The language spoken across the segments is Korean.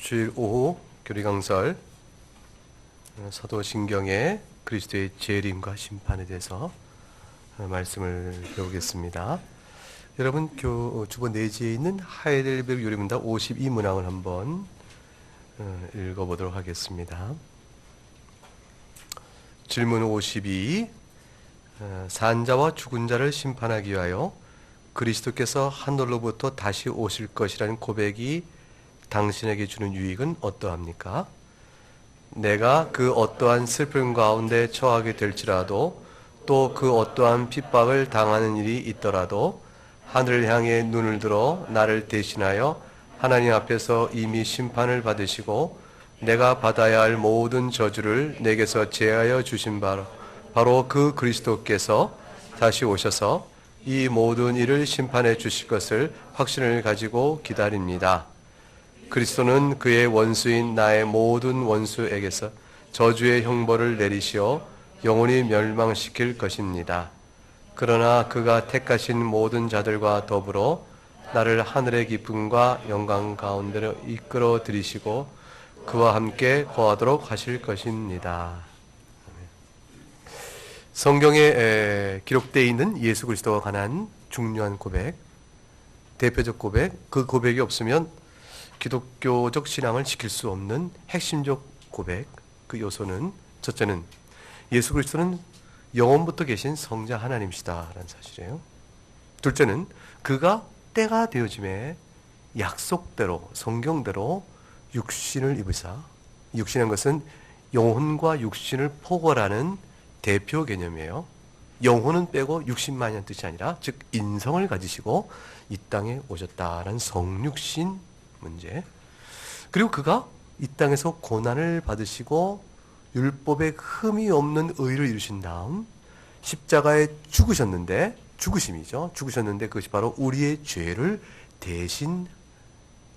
주일 오후 교리강설 사도신경의 그리스도의 재림과 심판에 대해서 말씀을 배우겠습니다. 여러분 주보 내지에 있는 하이델베르그 요리문답 52문항을 한번 읽어보도록 하겠습니다. 질문 52. 산자와 죽은 자를 심판하기 위하여 그리스도께서 하늘로부터 다시 오실 것이라는 고백이 당신에게 주는 유익은 어떠합니까? 내가 그 어떠한 슬픔 가운데 처하게 될지라도 또 그 어떠한 핍박을 당하는 일이 있더라도 하늘을 향해 눈을 들어 나를 대신하여 하나님 앞에서 이미 심판을 받으시고 내가 받아야 할 모든 저주를 내게서 제하여 주신 바로 그 그리스도께서 다시 오셔서 이 모든 일을 심판해 주실 것을 확신을 가지고 기다립니다. 그리스도는 그의 원수인 나의 모든 원수에게서 저주의 형벌을 내리시어 영원히 멸망시킬 것입니다. 그러나 그가 택하신 모든 자들과 더불어 나를 하늘의 기쁨과 영광 가운데로 이끌어 들이시고 그와 함께 거하도록 하실 것입니다. 성경에 기록되어 있는 예수 그리스도와 관한 중요한 고백, 대표적 고백, 그 고백이 없으면 기독교적 신앙을 지킬 수 없는 핵심적 고백, 그 요소는 첫째는 예수 그리스도는 영원부터 계신 성자 하나님이시다라는 사실이에요. 둘째는 그가 때가 되어짐에 약속대로 성경대로 육신을 입으사, 육신이라는 것은 영혼과 육신을 포괄하는 대표 개념이에요. 영혼은 빼고 육신만이라는 뜻이 아니라 즉 인성을 가지시고 이 땅에 오셨다라는 성육신 문제. 그리고 그가 이 땅에서 고난을 받으시고 율법에 흠이 없는 의를 이루신 다음 십자가에 죽으셨는데, 죽으심이죠. 죽으셨는데 그것이 바로 우리의 죄를 대신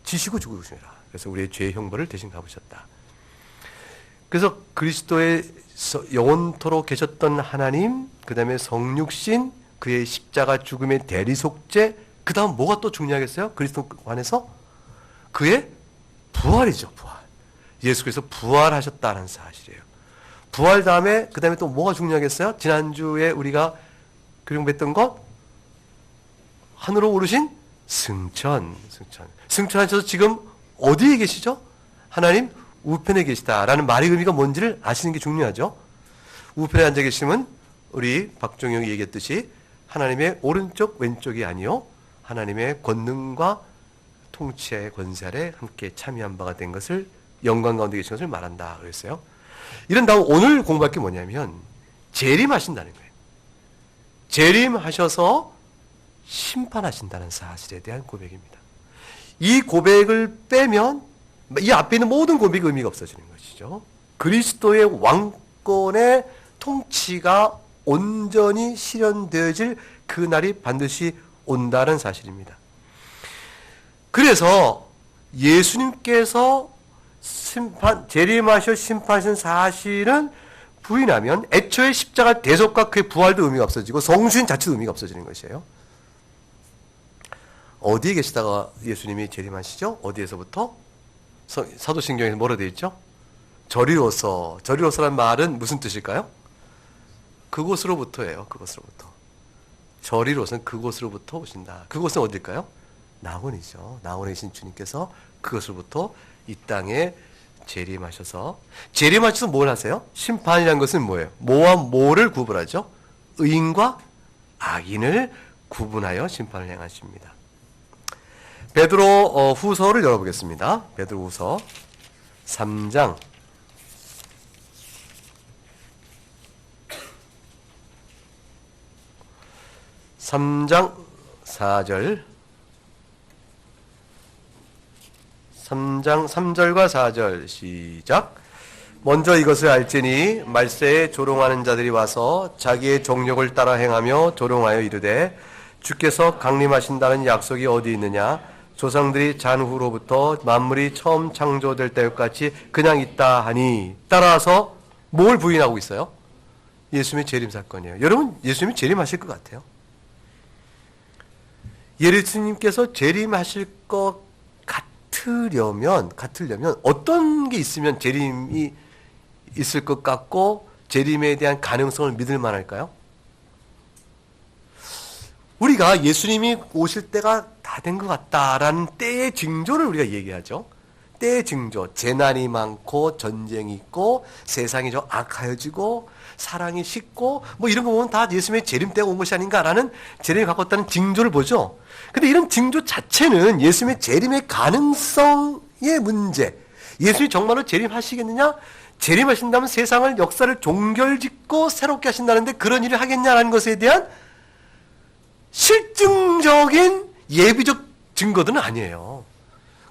지시고 죽으시라. 그래서 우리의 죄의 형벌을 대신 갚으셨다. 그래서 그리스도의 영원토록 계셨던 하나님, 그 다음에 성육신, 그의 십자가 죽음의 대리속죄, 그 다음 뭐가 또 중요하겠어요? 그리스도 관해서 그의 부활이죠. 부활. 예수 그리스도 부활하셨다는 사실이에요. 부활 다음에 그 다음에 또 뭐가 중요하겠어요? 지난주에 우리가 교령했던 것, 하늘로 오르신 승천하셔서 지금 어디에 계시죠? 하나님 우편에 계시다라는 말의 의미가 뭔지를 아시는 게 중요하죠. 우편에 앉아 계시면 우리 박종영이 얘기했듯이 하나님의 오른쪽 왼쪽이 아니요 하나님의 권능과 통치의 권세 아래 함께 참여한 바가 된 것을, 영광 가운데 계신 것을 말한다 그랬어요. 이런 다음 오늘 공부할 게 뭐냐면 재림하신다는 거예요. 재림하셔서 심판하신다는 사실에 대한 고백입니다. 이 고백을 빼면 이 앞에 있는 모든 고백의 의미가 없어지는 것이죠. 그리스도의 왕권의 통치가 온전히 실현되어질 그날이 반드시 온다는 사실입니다. 그래서 예수님께서 재림하셔 심판하신 사실은 부인하면 애초에 십자가 대속과 그의 부활도 의미가 없어지고 성수인 자체도 의미가 없어지는 것이에요. 어디에 계시다가 예수님이 재림하시죠? 어디에서부터? 사도신경에서 뭐라 되어 있죠? 저리로서라는 말은 무슨 뜻일까요? 그곳으로부터예요. 그곳으로부터. 저리로서는 그곳으로부터 오신다. 그곳은 어딜까요? 낙원이죠. 낙원에 계신 주님께서 그것으로부터 이 땅에 재림하셔서 뭘 하세요? 심판이라는 것은 뭐예요? 뭐와 뭐를 구분하죠? 의인과 악인을 구분하여 심판을 행하십니다. 베드로 후서를 열어보겠습니다. 베드로 후서 3장 4절 3장 3절과 4절 시작. 먼저 이것을 알지니 말세에 조롱하는 자들이 와서 자기의 정욕을 따라 행하며 조롱하여 이르되 주께서 강림하신다는 약속이 어디 있느냐? 조상들이 잔후로부터 만물이 처음 창조될 때까지 그냥 있다 하니. 따라서 뭘 부인하고 있어요? 예수님의 재림 사건이에요. 여러분, 예수님이 재림하실 것 같아요? 예수님께서 재림하실 것 같으려면 어떤 게 있으면 재림이 있을 것 같고 재림에 대한 가능성을 믿을 만할까요? 우리가 예수님이 오실 때가 다 된 것 같다라는 때의 징조를 우리가 얘기하죠. 때의 징조, 재난이 많고 전쟁이 있고 세상이 좀 악하여지고 사랑이 식고 뭐 이런 거 보면 다 예수님의 재림 때가 온 것이 아닌가라는 재림이 갖고 있다는 징조를 보죠. 근데 이런 징조 자체는 예수님의 재림의 가능성의 문제, 예수님이 정말로 재림하시겠느냐? 재림하신다면 세상을 역사를 종결짓고 새롭게 하신다는데 그런 일을 하겠냐라는 것에 대한 실증적인 예비적 증거들은 아니에요.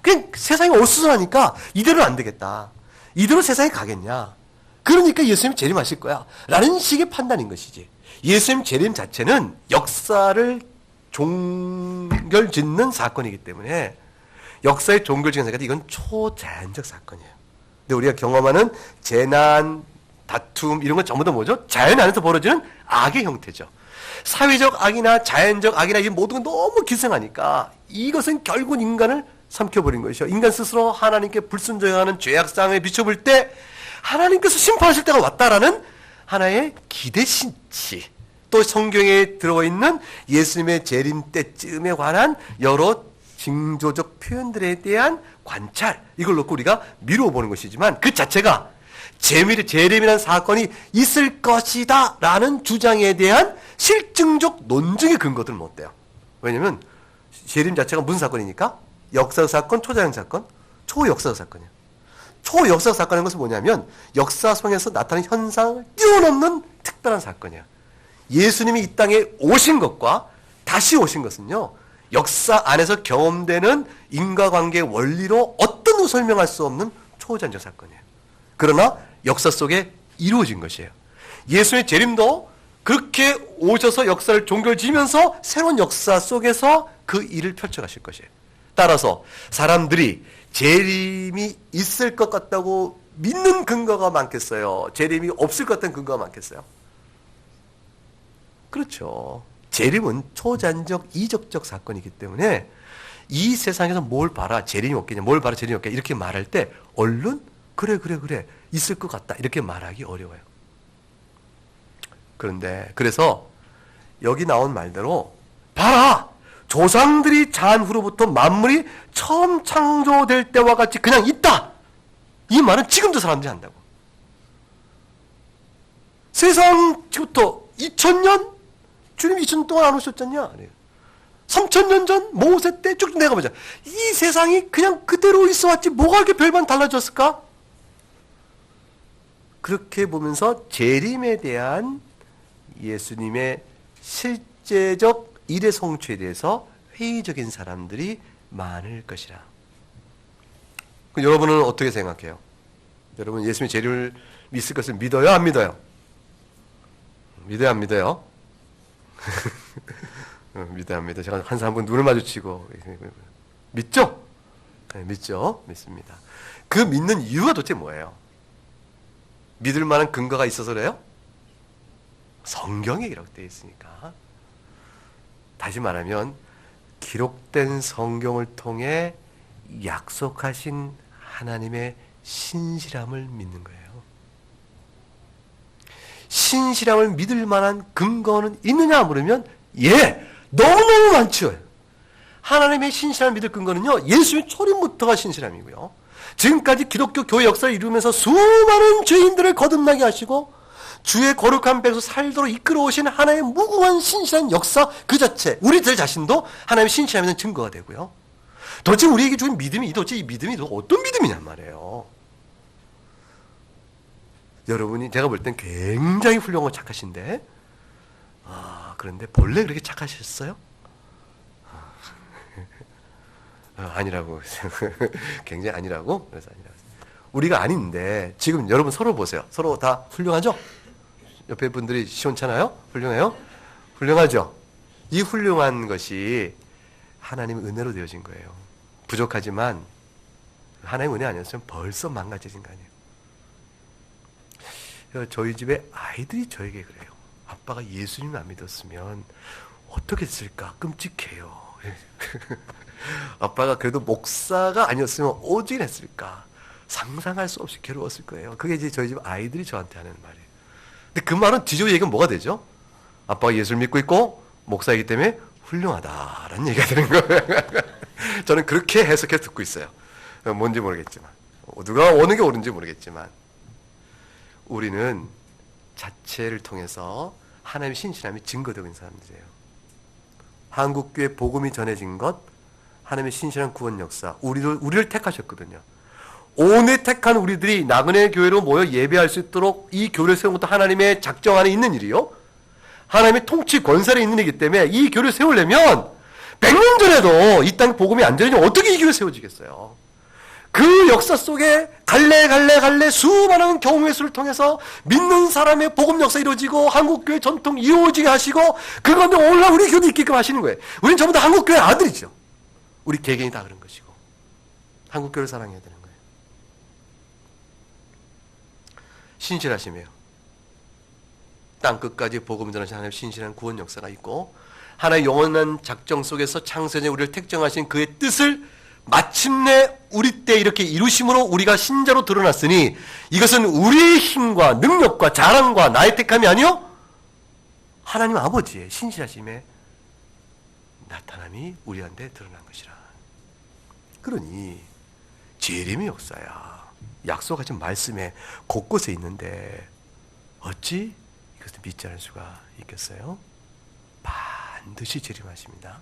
그냥 세상이 어수선하니까 이대로는 안 되겠다. 이대로 세상이 가겠냐. 그러니까 예수님이 재림하실 거야. 라는 식의 판단인 것이지. 예수님 재림 자체는 역사를 종결짓는 사건이기 때문에 역사의 종결짓는 사건, 이건 초자연적 사건이에요. 근데 우리가 경험하는 재난, 다툼 이런 건 전부 다 뭐죠? 자연 안에서 벌어지는 악의 형태죠. 사회적 악이나 자연적 악이나 이 모든 건 너무 기생하니까 이것은 결국 인간을 삼켜버린 것이죠. 인간 스스로 하나님께 불순종하는 죄악상에 비춰볼 때 하나님께서 심판하실 때가 왔다라는 하나의 기대신치, 또 성경에 들어있는 예수님의 재림 때쯤에 관한 여러 징조적 표현들에 대한 관찰, 이걸 놓고 우리가 미루어 보는 것이지만 그 자체가 재림이라는 사건이 있을 것이다 라는 주장에 대한 실증적 논증의 근거들은 못 돼요. 왜냐면 재림 자체가 무슨 사건이니까? 역사적 사건, 초자연 사건, 초역사적 사건이에요. 초역사적 사건인 것은 뭐냐면 역사 속에서 나타나는 현상을 뛰어넘는 특별한 사건이에요. 예수님이 이 땅에 오신 것과 다시 오신 것은요, 역사 안에서 경험되는 인과관계의 원리로 어떤 설명할 수 없는 초자연적 사건이에요. 그러나 역사 속에 이루어진 것이에요. 예수의 재림도 그렇게 오셔서 역사를 종결지면서 새로운 역사 속에서 그 일을 펼쳐가실 것이에요. 따라서 사람들이 재림이 있을 것 같다고 믿는 근거가 많겠어요? 재림이 없을 것 같다는 근거가 많겠어요? 그렇죠. 재림은 초자연적 이적적 사건이기 때문에 이 세상에서 뭘 봐라 재림이 없겠냐, 뭘 봐라 재림이 없겠냐 이렇게 말할 때 얼른 그래 있을 것 같다 이렇게 말하기 어려워요. 그런데 그래서 여기 나온 말대로 봐라, 조상들이 잔 후로부터 만물이 처음 창조될 때와 같이 그냥 있다, 이 말은 지금도 사람들이 한다고. 세상부터 2000년 주님이 2000년 동안 안 오셨잖냐? 3000년 전 모세 때 쭉 내가보자. 이 세상이 그냥 그대로 있어왔지 뭐가 이렇게 별반 달라졌을까? 그렇게 보면서 재림에 대한 예수님의 실제적 일의 성취에 대해서 회의적인 사람들이 많을 것이라. 여러분은 어떻게 생각해요? 여러분 예수님의 재림을 있을 것을 믿어요? 안 믿어요? 믿어요? 안 믿어요? 믿어요? 안 믿어요? 제가 항상 한번 눈을 마주치고 믿죠? 네, 믿죠? 믿습니다. 그 믿는 이유가 도대체 뭐예요? 믿을 만한 근거가 있어서 그래요? 성경에 기록되어 있으니까. 다시 말하면 기록된 성경을 통해 약속하신 하나님의 신실함을 믿는 거예요. 신실함을 믿을 만한 근거는 있느냐 물으면 예, 너무너무 많죠. 하나님의 신실함을 믿을 근거는요, 예수의 초림부터가 신실함이고요, 지금까지 기독교 교회 역사를 이루면서 수많은 죄인들을 거듭나게 하시고 주의 거룩한 백성 살도록 이끌어오신 하나님의 무궁한 신실한 역사 그 자체, 우리들 자신도 하나님의 신실함에 대한 증거가 되고요. 도대체 우리에게 주신 믿음이 도대체 이 믿음이 어떤 믿음이냔 말이에요. 여러분이 제가 볼 땐 굉장히 훌륭하고 착하신데, 그런데 본래 그렇게 착하셨어요? 아니라고. 굉장히 아니라고? 그래서 아니라고. 우리가 아닌데 지금 여러분 서로 보세요. 서로 다 훌륭하죠? 옆에 분들이 시원찮아요? 훌륭해요? 훌륭하죠? 이 훌륭한 것이 하나님의 은혜로 되어진 거예요. 부족하지만 하나님의 은혜 아니었으면 벌써 망가져진 거 아니에요. 저희 집에 아이들이 저에게 그래요. 아빠가 예수님을 안 믿었으면 어떻게 했을까? 끔찍해요. 아빠가 그래도 목사가 아니었으면 오직 했을까? 상상할 수 없이 괴로웠을 거예요. 그게 이제 저희 집 아이들이 저한테 하는 말이에요. 근데 그 말은 뒤집어 얘기하면 뭐가 되죠? 아빠가 예수를 믿고 있고 목사이기 때문에 훌륭하다라는 얘기가 되는 거예요. 저는 그렇게 해석해서 듣고 있어요. 뭔지 모르겠지만, 누가 어느 게 옳은지 모르겠지만, 우리는 자체를 통해서 하나님의 신실함이 증거되고 있는 사람들이에요. 한국교회 복음이 전해진 것, 하나님의 신실한 구원 역사, 우리를 택하셨거든요. 오늘 택한 우리들이 나그네 교회로 모여 예배할 수 있도록 이 교회를 세운 것도 하나님의 작정 안에 있는 일이요. 하나님의 통치 권세에 있는 일이기 때문에 이 교회를 세우려면 100년 전에도 이 땅에 복음이 안 전해지면 어떻게 이 교회가 세워지겠어요? 그 역사 속에 갈래 수많은 경우의 수를 통해서 믿는 사람의 복음 역사 이루어지고 한국교회 전통 이루어지게 하시고 그건데 오늘날 우리 교회도 있게끔 하시는 거예요. 우리는 전부 다 한국교회 아들이죠. 우리 개개인이 다 그런 것이고 한국교회를 사랑해야 되는 거예요. 신실하시며 땅끝까지 복음 전하신 하나님의 신실한 구원 역사가 있고 하나의 영원한 작정 속에서 창세전에 우리를 택정하신 그의 뜻을 마침내 우리 때 이렇게 이루심으로 우리가 신자로 드러났으니 이것은 우리의 힘과 능력과 자랑과 나의 택함이 아니요 하나님 아버지의 신실하심의 나타남이 우리한테 드러난 것이라. 그러니 재림의 역사야. 약속하신 말씀에 곳곳에 있는데 어찌 이것을 믿지 않을 수가 있겠어요? 반드시 재림하십니다.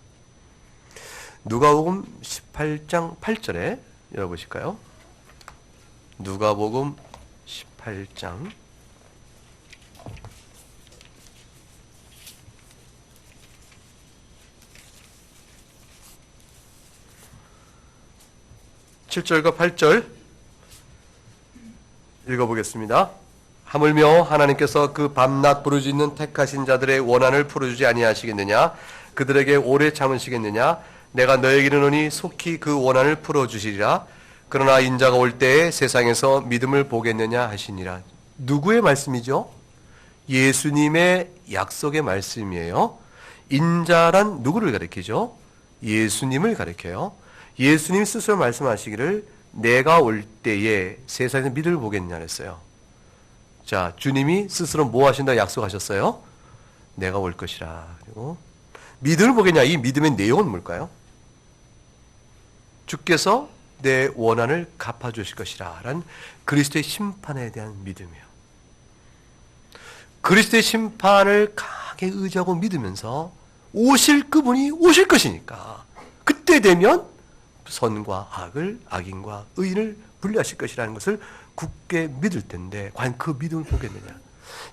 누가복음 18장 8절에 열어보실까요? 누가복음 18장 7절과 8절 읽어보겠습니다. 하물며 하나님께서 그 밤낮 부르짖는 택하신 자들의 원한을 풀어주지 아니하시겠느냐? 그들에게 오래 참으시겠느냐? 내가 너에게 이르노니 속히 그 원한을 풀어주시리라. 그러나 인자가 올 때에 세상에서 믿음을 보겠느냐 하시니라. 누구의 말씀이죠? 예수님의 약속의 말씀이에요. 인자란 누구를 가리키죠? 예수님을 가리켜요. 예수님 스스로 말씀하시기를 내가 올 때에 세상에서 믿음을 보겠느냐 했어요. 자, 주님이 스스로 뭐 하신다 약속하셨어요? 내가 올 것이라. 그리고 믿음을 보겠냐, 이 믿음의 내용은 뭘까요? 주께서 내 원한을 갚아주실 것이라 라는 그리스도의 심판에 대한 믿음이에요. 그리스도의 심판을 강하게 의지하고 믿으면서 오실 그분이 오실 것이니까 그때 되면 선과 악을, 악인과 의인을 분리하실 것이라는 것을 굳게 믿을 텐데 과연 그 믿음을 보겠느냐.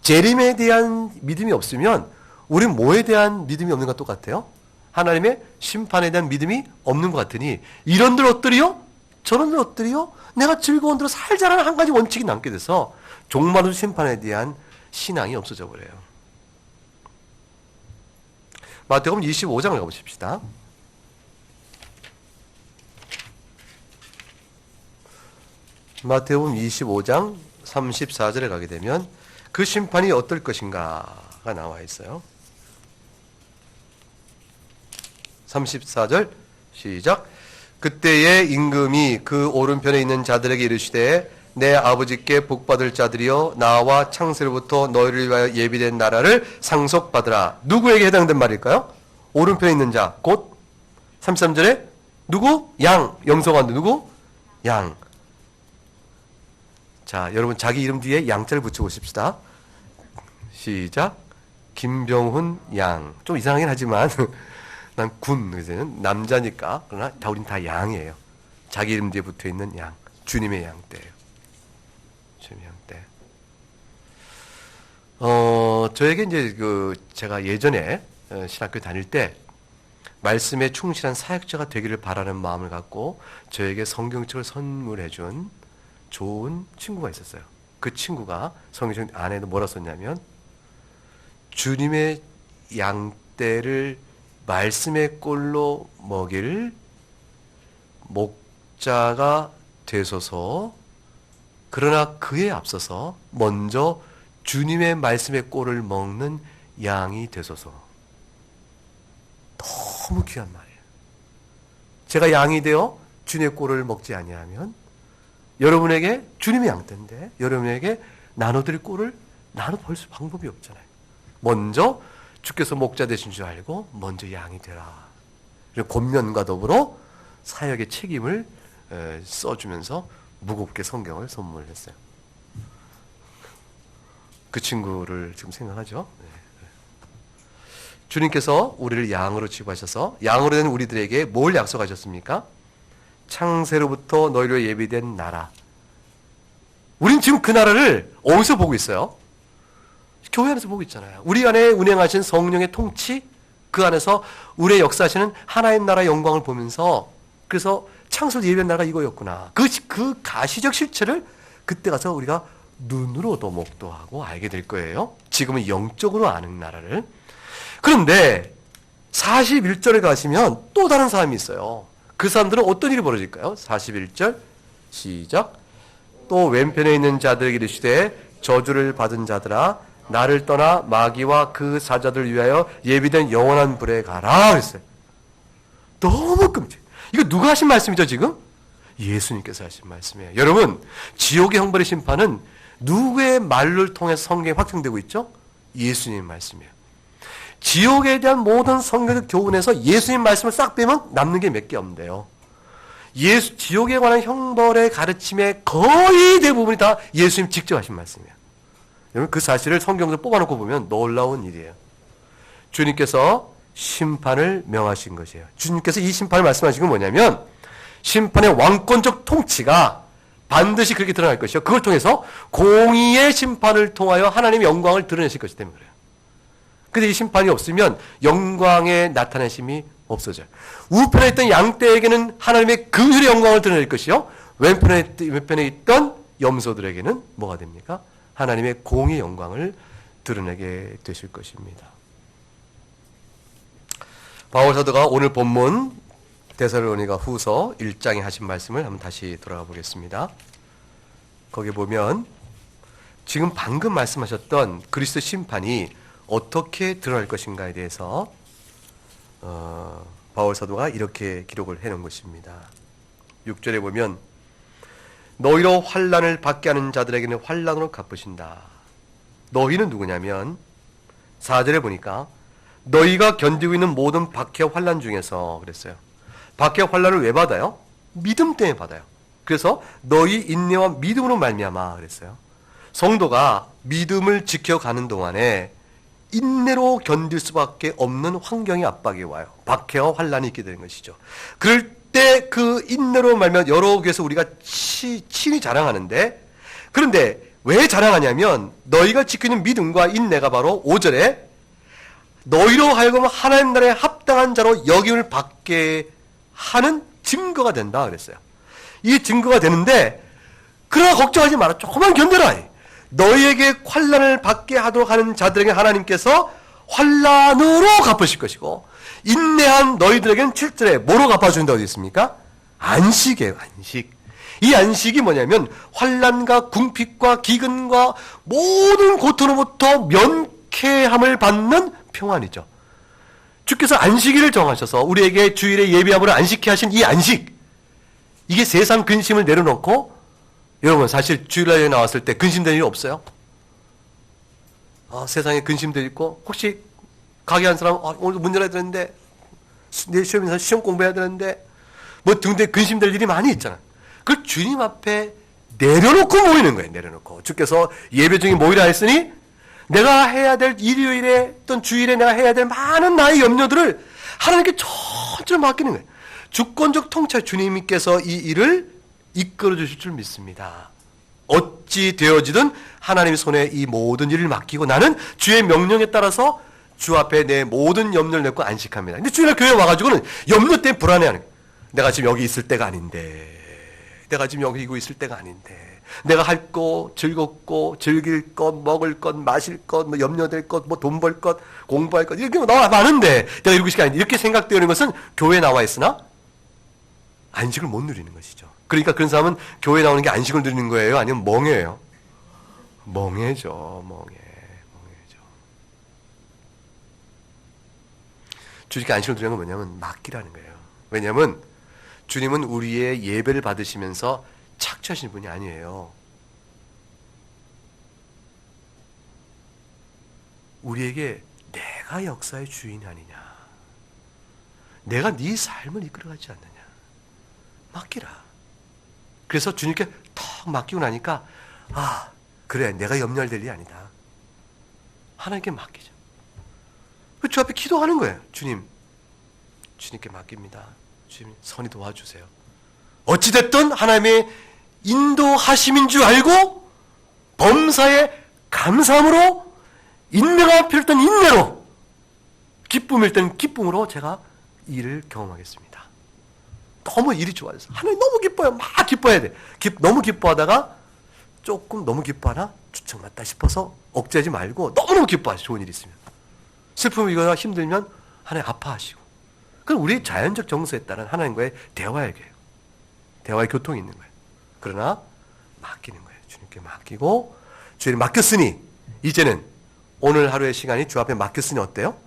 재림에 대한 믿음이 없으면 우리는 뭐에 대한 믿음이 없는 것과 똑같아요? 하나님의 심판에 대한 믿음이 없는 것 같으니 이런들 엇들이요? 저런들 엇들이요? 내가 즐거운 대로 살자라는 한 가지 원칙이 남게 돼서 종말의 심판에 대한 신앙이 없어져 버려요. 마태복음 25장을 가보십시다. 마태복음 25장 34절에 가게 되면 그 심판이 어떨 것인가가 나와 있어요. 34절 시작. 그때의 임금이 그 오른편에 있는 자들에게 이르시되 내 아버지께 복받을 자들이여 나와 창세로부터 너희를 위하여 예비된 나라를 상속받으라. 누구에게 해당된 말일까요? 오른편에 있는 자, 곧 33절에 누구? 양, 염소가 누구? 양. 자, 여러분 자기 이름 뒤에 양자를 붙여보십시다. 시작. 김병훈 양. 좀 이상하긴 하지만 난 군, 남자니까. 그러나 우린 다 양이에요. 자기 이름 뒤에 붙어있는 양. 주님의 양떼예요. 주님의 양떼. 저에게 이제 제가 예전에 신학교 다닐 때 말씀에 충실한 사역자가 되기를 바라는 마음을 갖고 저에게 성경책을 선물해준 좋은 친구가 있었어요. 그 친구가 성경 안에도 뭐라 썼냐면 주님의 양떼를 말씀의 꼴로 먹일 목자가 되소서. 그러나 그에 앞서서 먼저 주님의 말씀의 꼴을 먹는 양이 되소서. 너무 귀한 말이에요. 제가 양이 되어 주님의 꼴을 먹지 아니하면 여러분에게 주님의 양떼인데 여러분에게 나눠드릴 꼴을 나눠볼 수 방법이 없잖아요. 먼저 주께서 목자 되신 줄 알고 먼저 양이 되라. 그리고 권면과 더불어 사역의 책임을 써주면서 무겁게 성경을 선물했어요. 그 친구를 지금 생각하죠. 네. 주님께서 우리를 양으로 취급하셔서 양으로 된 우리들에게 뭘 약속하셨습니까? 창세로부터 너희로 예비된 나라. 우린 지금 그 나라를 어디서 보고 있어요? 교회 안에서 보고 있잖아요. 우리 안에 운행하신 성령의 통치, 그 안에서 우리의 역사하시는 하나님 나라의 영광을 보면서 그래서 창세로 예비된 나라가 이거였구나. 그 가시적 실체를 그때 가서 우리가 눈으로도 목도하고 알게 될 거예요. 지금은 영적으로 아는 나라를. 그런데 41절에 가시면 또 다른 사람이 있어요. 그 사람들은 어떤 일이 벌어질까요? 41절 시작. 또 왼편에 있는 자들에게 이르시되 저주를 받은 자들아 나를 떠나 마귀와 그 사자들을 위하여 예비된 영원한 불에 가라 그랬어요. 너무 끔찍. 이거 누가 하신 말씀이죠 지금? 예수님께서 하신 말씀이에요. 여러분 지옥의 형벌의 심판은 누구의 말을 통해서 성경에 확정되고 있죠? 예수님 말씀이에요. 지옥에 대한 모든 성경적 교훈에서 예수님 말씀을 싹 빼면 남는 게 몇 개 없는데요. 지옥에 관한 형벌의 가르침의 거의 대부분이 다 예수님 직접 하신 말씀이에요. 여러분 그 사실을 성경에서 뽑아놓고 보면 놀라운 일이에요. 주님께서 심판을 명하신 것이에요. 주님께서 이 심판을 말씀하신 건 뭐냐면 심판의 왕권적 통치가 반드시 그렇게 드러날 것이요. 그걸 통해서 공의의 심판을 통하여 하나님의 영광을 드러내실 것이기 때문에 그래요. 근데 이 심판이 없으면 영광의 나타내심이 없어져요. 우편에 있던 양떼에게는 하나님의 긍휼의 영광을 드러낼 것이요. 왼편에 있던 염소들에게는 뭐가 됩니까? 하나님의 공의 영광을 드러내게 되실 것입니다. 바울 사도가 오늘 본문 데살로니가 후서 1장에 하신 말씀을 한번 다시 돌아가 보겠습니다. 거기 보면 지금 방금 말씀하셨던 그리스도 심판이 어떻게 드러날 것인가에 대해서 바울 사도가 이렇게 기록을 해놓은 것입니다. 6절에 보면 너희로 환난을 받게 하는 자들에게는 환난으로 갚으신다. 너희는 누구냐면 4절에 보니까 너희가 견디고 있는 모든 박해와 환난 중에서 그랬어요. 박해와 환난을 왜 받아요? 믿음 때문에 받아요. 그래서 너희 인내와 믿음으로 말미암아 그랬어요. 성도가 믿음을 지켜가는 동안에 인내로 견딜 수밖에 없는 환경의 압박이 와요. 박해와 환난이 있게 되는 것이죠. 그럴 때 그 인내로 말미암아 여러 교회에서 우리가 친히 자랑하는데 그런데 왜 자랑하냐면 너희가 지키는 믿음과 인내가 바로 5절에 너희로 하여금 하나님 나라에 합당한 자로 여김을 받게 하는 증거가 된다 그랬어요. 이 증거가 되는데 그러나 걱정하지 마라. 조금만 견뎌라. 너희에게 환난을 받게 하도록 하는 자들에게 하나님께서 환난으로 갚으실 것이고 인내한 너희들에게는 7절에 뭐로 갚아준다고 되어 있습니까? 안식이에요. 안식. 이 안식이 뭐냐면 환난과 궁핍과 기근과 모든 고통으로부터 면쾌함을 받는 평안이죠. 주께서 안식일을 정하셔서 우리에게 주일에 예비함으로 안식케 하신 이 안식, 이게 세상 근심을 내려놓고 여러분 사실 주일날에 나왔을 때 근심될 일 없어요? 세상에 근심들 있고 혹시 가게 한 사람 오늘 문 열어야 되는데 내일 시험에서 시험 공부해야 되는데 뭐 등등 근심될 일이 많이 있잖아요. 그걸 주님 앞에 내려놓고 모이는 거예요. 내려놓고 주께서 예배 중에 모이라 했으니 내가 해야 될 일요일에 또는 주일에 내가 해야 될 많은 나의 염려들을 하나님께 전적으로 맡기는 거예요. 주권적 통찰 주님께서 이 일을 이끌어 주실 줄 믿습니다. 어찌 되어지든 하나님의 손에 이 모든 일을 맡기고 나는 주의 명령에 따라서 주 앞에 내 모든 염려를 내고 안식합니다. 근데 주일날 교회 와가지고는 염려 때문에 불안해하는 거예요. 내가 지금 여기 있을 때가 아닌데 내가 지금 여기 있을 때가 아닌데 내가 할 거 즐겁고 즐길 것 먹을 것 마실 것 뭐 염려될 것 뭐 돈 벌 것 공부할 것 이렇게 너무 많은데 내가 이러고 있을 게 아닌데 이렇게 생각되는 것은 교회에 나와 있으나 안식을 못 누리는 것이죠. 그러니까 그런 사람은 교회에 나오는 게 안식을 누리는 거예요? 아니면 멍해요? 멍해죠. 멍해죠. 주님께 안식을 누리는 건 뭐냐면 맡기라는 거예요. 왜냐하면 주님은 우리의 예배를 받으시면서 착취하시는 분이 아니에요. 우리에게 내가 역사의 주인이 아니냐, 내가 네 삶을 이끌어가지 않느냐, 맡기라. 그래서 주님께 턱 맡기고 나니까 아, 그래, 내가 염려될 일이 아니다. 하나님께 맡기죠. 주 앞에 기도하는 거예요. 주님께 맡깁니다. 주님, 선이 도와주세요. 어찌됐든 하나님의 인도하심인 줄 알고 범사에 감사함으로, 인내가 필요할 땐 인내로, 기쁨일 땐 기쁨으로 제가 일을 경험하겠습니다. 너무 일이 좋아져서 하나님 너무 기뻐요. 막 기뻐해야 돼. 너무 기뻐하다가 조금 너무 기뻐하나 주책맞다 싶어서 억제하지 말고 너무너무 기뻐하시죠. 좋은 일이 있으면. 슬픔이거나 힘들면 하나님 아파하시고. 그건 우리 자연적 정서에 따른 하나님과의 대화의 교회예요. 대화의 교통이 있는 거예요. 그러나 맡기는 거예요. 주님께 맡기고, 주님 맡겼으니 이제는 오늘 하루의 시간이 주 앞에 맡겼으니 어때요?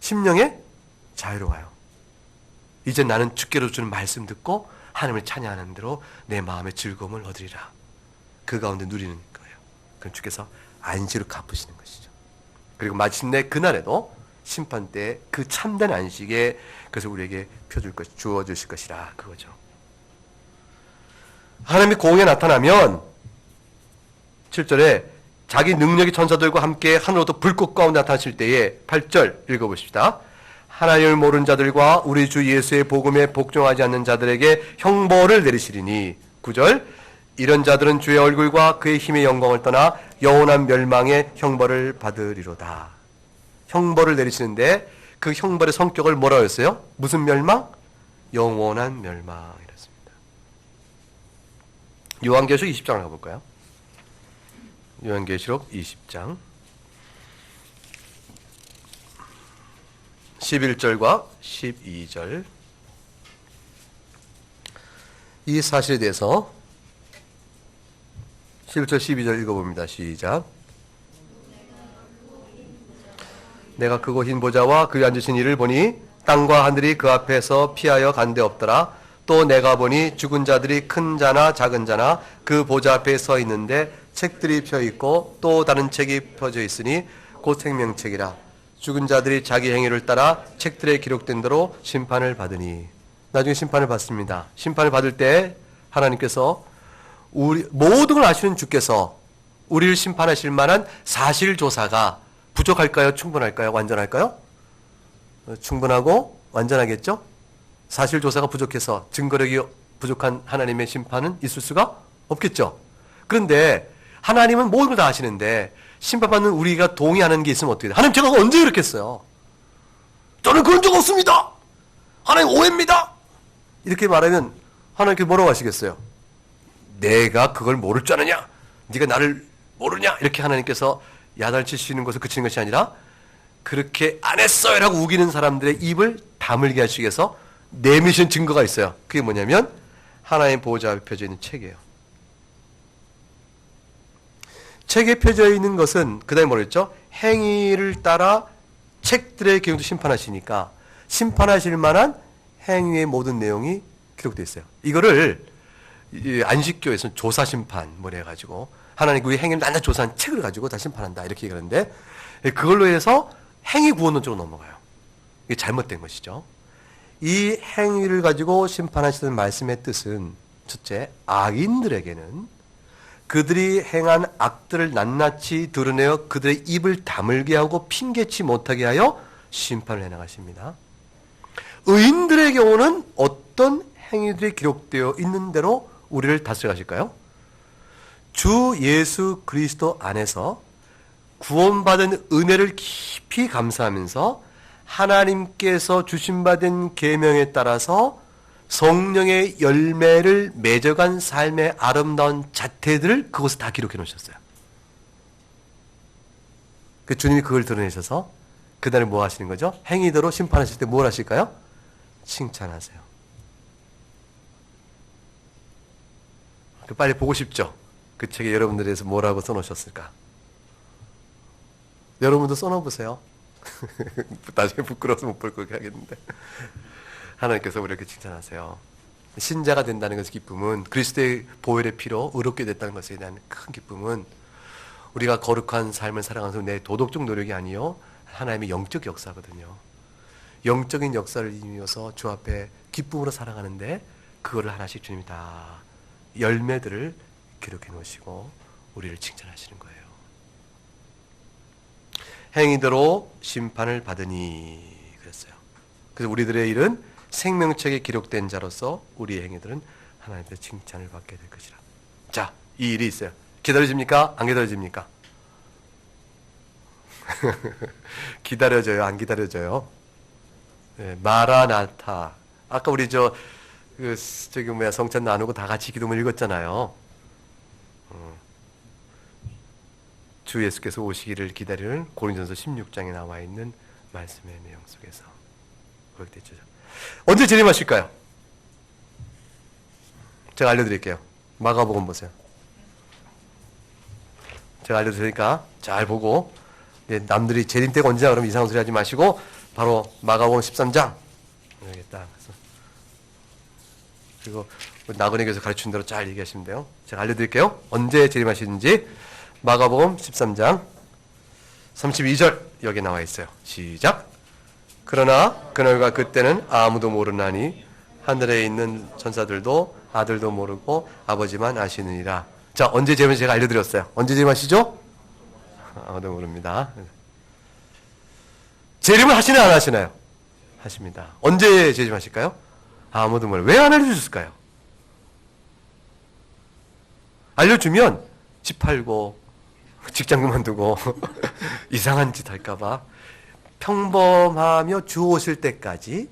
심령의 자유로워요. 이제 나는 주께로 주는 말씀 듣고 하나님을 찬양하는 대로 내 마음의 즐거움을 얻으리라. 그 가운데 누리는 거예요. 그럼 주께서 안식으로 갚으시는 것이죠. 그리고 마침내 그날에도 심판 때 그 참된 안식에 그래서 우리에게 주어 주실 것이라, 그거죠. 하나님이 공에 나타나면 7절에 자기 능력의 천사들과 함께 하늘로부터 불꽃 가운데 나타나실 때에 8절 읽어보십시다. 하나님을 모르는 자들과 우리 주 예수의 복음에 복종하지 않는 자들에게 형벌을 내리시리니, 9절, 이런 자들은 주의 얼굴과 그의 힘의 영광을 떠나 영원한 멸망의 형벌을 받으리로다. 형벌을 내리시는데 그 형벌의 성격을 뭐라고 했어요? 무슨 멸망? 영원한 멸망이랬습니다. 요한계시록 20장을 가볼까요? 요한계시록 20장 11절과 12절, 이 사실에 대해서 11절 12절 읽어봅니다. 시작. 내가 크고 흰 보좌와 그에 앉으신 이를 보니 땅과 하늘이 그 앞에서 피하여 간데 없더라. 또 내가 보니 죽은 자들이 큰 자나 작은 자나 그 보좌 앞에 서 있는데 책들이 펴 있고 또 다른 책이 펴져 있으니 곧 생명책이라. 죽은 자들이 자기 행위를 따라 책들에 기록된 대로 심판을 받으니. 나중에 심판을 받습니다. 심판을 받을 때 하나님께서 우리 모든 걸 아시는 주께서 우리를 심판하실 만한 사실조사가 부족할까요? 충분할까요? 완전할까요? 충분하고 완전하겠죠? 사실조사가 부족해서 증거력이 부족한 하나님의 심판은 있을 수가 없겠죠. 그런데 하나님은 모든 걸 다 아시는데 심판받는 우리가 동의하는 게 있으면 어떻게 돼요? 하나님, 제가 언제 그렇게 했어요? 저는 그런 적 없습니다. 하나님 오해입니다. 이렇게 말하면 하나님께 뭐라고 하시겠어요? 내가 그걸 모를 줄 아느냐? 네가 나를 모르냐? 이렇게 하나님께서 야단치시는 것을 그치는 것이 아니라 그렇게 안 했어요 라고 우기는 사람들의 입을 다물게 하시기 위해서 내미신 증거가 있어요. 그게 뭐냐면 하나님 보호자 앞에 펴져 있는 책이에요. 책에 펴져 있는 것은 그 다음에 뭐랬죠? 행위를 따라 책들의 기록도 심판하시니까 심판하실 만한 행위의 모든 내용이 기록되어 있어요. 이거를 안식교에서는 조사심판 뭐 해가지고 하나님 우리 행위를 낱낱이 조사한 책을 가지고 다 심판한다 이렇게 얘기하는데, 그걸로 해서 행위구원론적으로 넘어가요. 이게 잘못된 것이죠. 이 행위를 가지고 심판하시는 말씀의 뜻은 첫째, 악인들에게는 그들이 행한 악들을 낱낱이 드러내어 그들의 입을 다물게 하고 핑계치 못하게 하여 심판을 해나가십니다. 의인들의 경우는 어떤 행위들이 기록되어 있는 대로 우리를 다스려가실까요? 주 예수 그리스도 안에서 구원받은 은혜를 깊이 감사하면서 하나님께서 주신받은 계명에 따라서 성령의 열매를 맺어간 삶의 아름다운 자태들을 그곳에 다 기록해 놓으셨어요. 그 주님이 그걸 드러내셔서 그날에 뭐 하시는 거죠? 행위대로 심판하실 때 뭘 하실까요? 칭찬하세요. 빨리 보고 싶죠? 그 책에 여러분들에 대해서 뭐라고 써놓으셨을까? 여러분도 써놓으세요. 나중에 부끄러워서 못 볼 거게 하겠는데. 하나님께서 우리 이렇게 칭찬하세요. 신자가 된다는 것의 기쁨은, 그리스도의 보혈의 피로 의롭게 됐다는 것에 대한 큰 기쁨은 우리가 거룩한 삶을 살아가면서 내 도덕적 노력이 아니요 하나님의 영적 역사거든요. 영적인 역사를 이루어서 주 앞에 기쁨으로 살아가는데 그거를 하나씩 주님이 다 열매들을 기록해 놓으시고 우리를 칭찬하시는 거예요. 행위대로 심판을 받으니 그랬어요. 그래서 우리들의 일은 생명책에 기록된 자로서 우리의 행위들은 하나님의 칭찬을 받게 될 것이라. 자, 이 일이 있어요. 기다려집니까? 안 기다려집니까? 기다려져요? 안 기다려져요? 네, 마라나타. 아까 우리 성찬 나누고 다 같이 기도문 읽었잖아요. 주 예수께서 오시기를 기다리는 고린전서 16장에 나와 있는 말씀의 내용 속에서 고백됐죠. 언제 재림하실까요? 제가 알려드릴게요. 마가복음 보세요. 제가 알려드리니까 잘 보고, 남들이 재림 때가 언제냐 그러면 이상한 소리 하지 마시고 바로 마가복음 13장 여기다. 그리고 나그네교에서 가르친 대로 잘 얘기하시면 돼요. 제가 알려드릴게요. 언제 재림하시는지. 마가복음 13장 32절 여기 나와 있어요. 시작. 그러나 그날과 그때는 아무도 모르나니 하늘에 있는 천사들도 아들도 모르고 아버지만 아시느니라. 자, 언제 재림하시는지 제가 알려드렸어요. 언제 재림하시죠? 아무도 모릅니다. 재림을 하시나요, 안 하시나요? 하십니다. 언제 재림하실까요? 아무도 몰라요. 왜 안 알려주실까요? 알려주면 집 팔고 직장 그만두고 이상한 짓 할까봐 평범하며 주 오실 때까지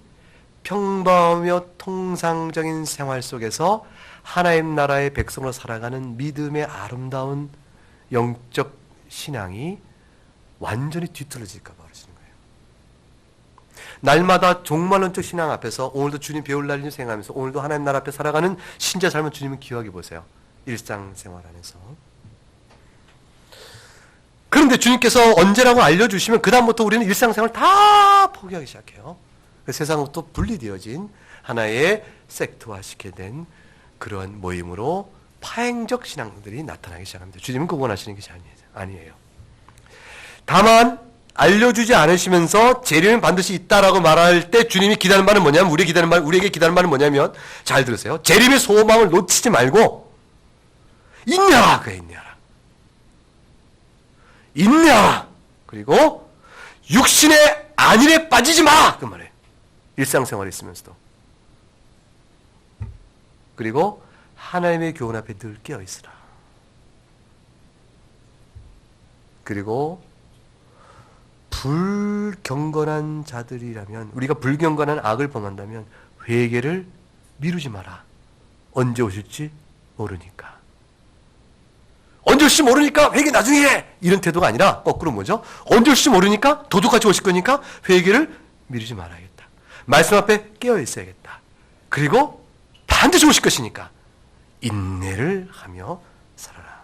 평범하며 통상적인 생활 속에서 하나님 나라의 백성으로 살아가는 믿음의 아름다운 영적 신앙이 완전히 뒤틀어질까 봐 그러시는 거예요. 날마다 종말론적 신앙 앞에서 오늘도 주님 배울 날을 생각하면서 오늘도 하나님 나라 앞에 살아가는 신자 삶을 주님은 기억해 보세요. 일상생활 안에서. 그런데 주님께서 언제라고 알려주시면 그 다음부터 우리는 일상생활을 다 포기하기 시작해요. 세상으로부터 분리되어진 하나의 섹트화시키게 된 그런 모임으로 파행적 신앙들이 나타나기 시작합니다. 주님은 그거 원하시는 것이 아니에요. 다만 알려주지 않으시면서 재림은 반드시 있다라고 말할 때 주님이 기다리는 바는 뭐냐면 우리에게 기다리는 바는 뭐냐면 잘 들으세요. 재림의 소망을 놓치지 말고 있냐 그게 있냐 그리고 육신의 안일에 빠지지 마 그 말이에요. 일상생활에 있으면서도. 그리고 하나님의 교훈 앞에 늘 깨어 있으라. 그리고 불경건한 자들이라면, 우리가 불경건한 악을 범한다면 회개를 미루지 마라. 언제 오실지 모르니까. 언제 올지 모르니까 회개 나중에 해! 이런 태도가 아니라 거꾸로 뭐죠? 언제 올지 모르니까 도둑같이 오실 거니까 회개를 미루지 말아야겠다. 말씀 앞에 깨어 있어야겠다. 그리고 반드시 오실 것이니까 인내를 하며 살아라.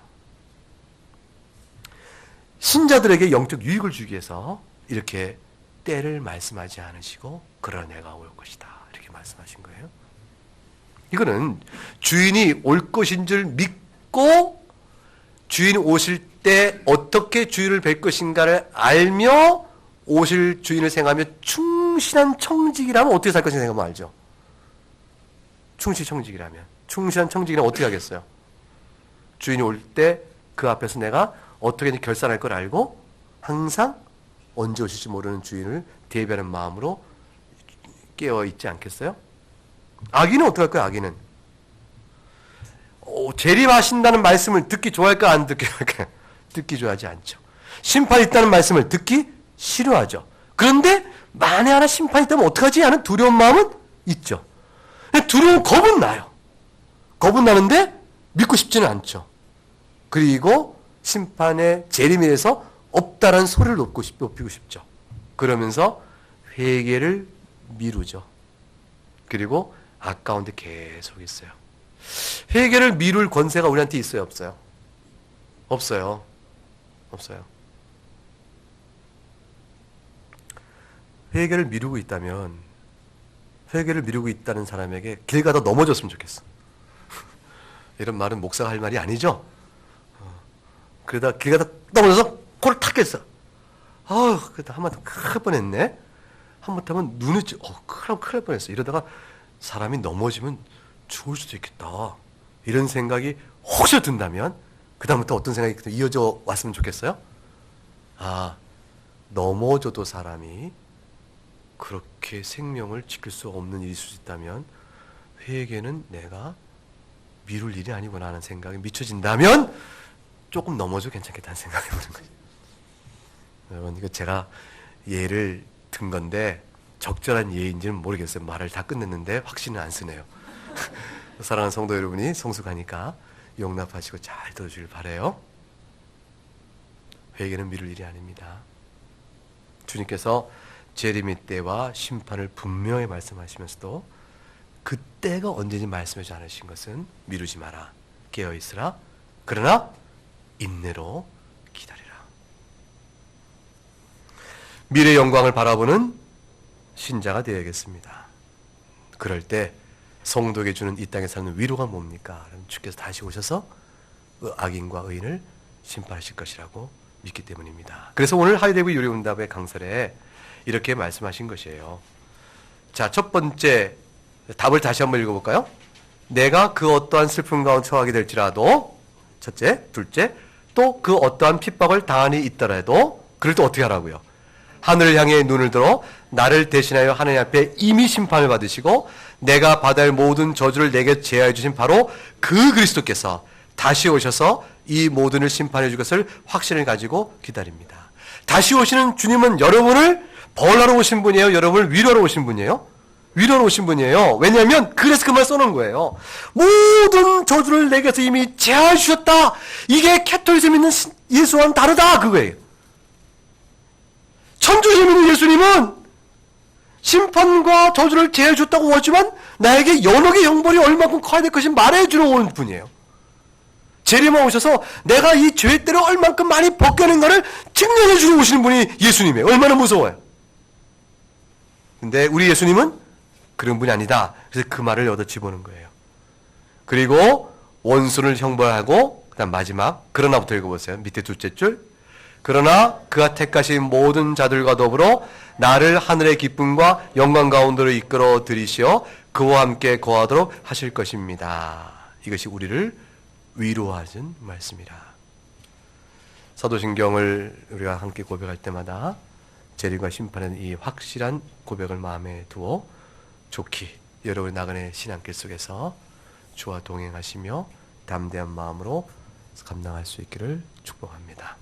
신자들에게 영적 유익을 주기 위해서 이렇게 때를 말씀하지 않으시고 그러나 내가 올 것이다 이렇게 말씀하신 거예요. 이거는 주인이 올 것인 줄 믿고 주인이 오실 때 어떻게 주인을 뵐 것인가를 알며 오실 주인을 생각하며 충실한 청직이라면 어떻게 살 것인가 생각하면 알죠. 충실한 청직이라면 어떻게 하겠어요? 주인이 올 때 그 앞에서 내가 어떻게 결산할 걸 알고 항상 언제 오실지 모르는 주인을 대비하는 마음으로 깨어있지 않겠어요? 악인은 어떻게 할까요? 악인은 재림하신다는 말씀을 듣기 좋아할까 안 듣기 좋아할까요? 듣기 좋아하지 않죠. 심판이 있다는 말씀을 듣기 싫어하죠. 그런데 만에 하나 심판이 있다면 어떡하지 하는 두려운 마음은 있죠. 두려운 겁은 나요. 겁은 나는데 믿고 싶지는 않죠. 그리고 심판의 재림에 대해서 없다라는 소리를 높이고 싶죠. 그러면서 회개를 미루죠. 그리고 아까운데 계속 있어요. 회개를 미룰 권세가 우리한테 있어요, 없어요? 없어요. 회개를 미루고 있다면 회개를 미루고 있다는 사람에게 길 가다 넘어졌으면 좋겠어. 이런 말은 목사가 할 말이 아니죠. 그러다 길 가다 넘어져서 코를 탁 깼어. 그러다 한번 큰일 뻔했네. 한번하면 눈을 큰일 날 뻔했어. 이러다가 사람이 넘어지면 죽을 수도 있겠다. 이런 생각이 혹시 든다면 그 다음부터 어떤 생각이 이어져 왔으면 좋겠어요? 넘어져도 사람이 그렇게 생명을 지킬 수 없는 일이 있을 수 있다면 회개는 내가 미룰 일이 아니구나 하는 생각이 미쳐진다면 조금 넘어져도 괜찮겠다는 생각이 드는 거죠. 여러분, 이거 제가 예를 든 건데 적절한 예인지는 모르겠어요. 말을 다 끝냈는데 확신은 안 쓰네요. 사랑하는 성도 여러분이 성숙하니까 용납하시고 잘 들어주길 바라요. 회개는 미룰 일이 아닙니다. 주님께서 재림의 때와 심판을 분명히 말씀하시면서도 그때가 언제인지 말씀하지 않으신 것은 미루지 마라. 깨어있으라. 그러나 인내로 기다리라. 미래의 영광을 바라보는 신자가 되어야겠습니다. 그럴 때 성도에게 주는 이 땅에 사는 위로가 뭡니까? 주께서 다시 오셔서 악인과 의인을 심판하실 것이라고 믿기 때문입니다. 그래서 오늘 하이데브 요리응답의 강설에 이렇게 말씀하신 것이에요. 자, 첫 번째 답을 다시 한번 읽어볼까요? 내가 그 어떠한 슬픔 가운데 처하게 될지라도, 첫째, 둘째, 또 그 어떠한 핍박을 당하니 있더라도 그럴 때 어떻게 하라고요? 하늘을 향해 눈을 들어 나를 대신하여 하나님 앞에 이미 심판을 받으시고 내가 받을 모든 저주를 내게 제하여 주신 바로 그 그리스도께서 다시 오셔서 이 모든을 심판해 줄 것을 확신을 가지고 기다립니다. 다시 오시는 주님은 여러분을 벌하러 오신 분이에요? 여러분을 위로하러 오신 분이에요? 위로하러 오신 분이에요. 왜냐하면 그래서 그 말 써놓은 거예요. 모든 저주를 내게서 이미 제하해 주셨다. 이게 캐톨릭에서 믿는 예수와는 다르다. 그거예요. 천주에서 믿는 예수님은 심판과 저주를 제하해 줬다고 하지만 나에게 연옥의 형벌이 얼마큼 커야 될 것인지 말해주러 오는 분이에요. 재림에 오셔서 내가 이 죄대로 얼만큼 많이 벗겨낸가를 증명해 주러 오시는 분이 예수님이에요. 얼마나 무서워요. 근데 우리 예수님은 그런 분이 아니다. 그래서 그 말을 얻어 집어넣은 거예요. 그리고 원수를 형벌하고 그다음 마지막 그러나부터 읽어보세요. 밑에 둘째 줄. 그러나 그가 택하신 모든 자들과 더불어 나를 하늘의 기쁨과 영광 가운데로 이끌어 들이시어 그와 함께 거하도록 하실 것입니다. 이것이 우리를 위로하는 말씀이라. 사도신경을 우리가 함께 고백할 때마다 재림과 심판의 이 확실한 고백을 마음에 두어 좋게 여러분 나그네 신앙길 속에서 주와 동행하시며 담대한 마음으로 감당할 수 있기를 축복합니다.